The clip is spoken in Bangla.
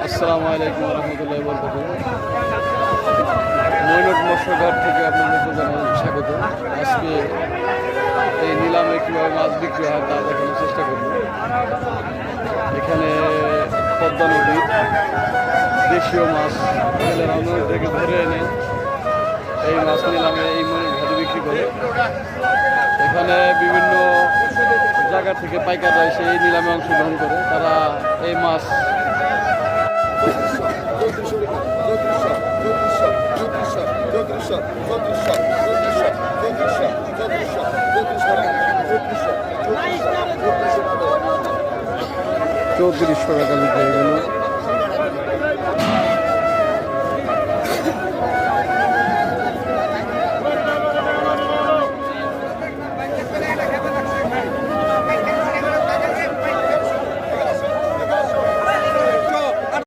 আসসালামু আলাইকুম রহমতুল্লাহ বরকাত। মৈনট মৎস্যঘাট থেকে আপনাদেরকে জানাই স্বাগত। আজকে এই নিলামে কীভাবে মাছ বিক্রি হয় তা দেখানোর চেষ্টা করব। এখানে পদ্মা নদীর দেশীয় মাছ নদী থেকে ধরে এনে এই মাছ নিলামে এই মৈনট ঘাটে বিক্রি করে। এখানে বিভিন্ন জায়গা থেকে পাইকাররা এসে এই নিলামে অংশগ্রহণ করে। তারা এই মাছ চৌত্রিশশো টাকা বিক্রি হয়ে গেল।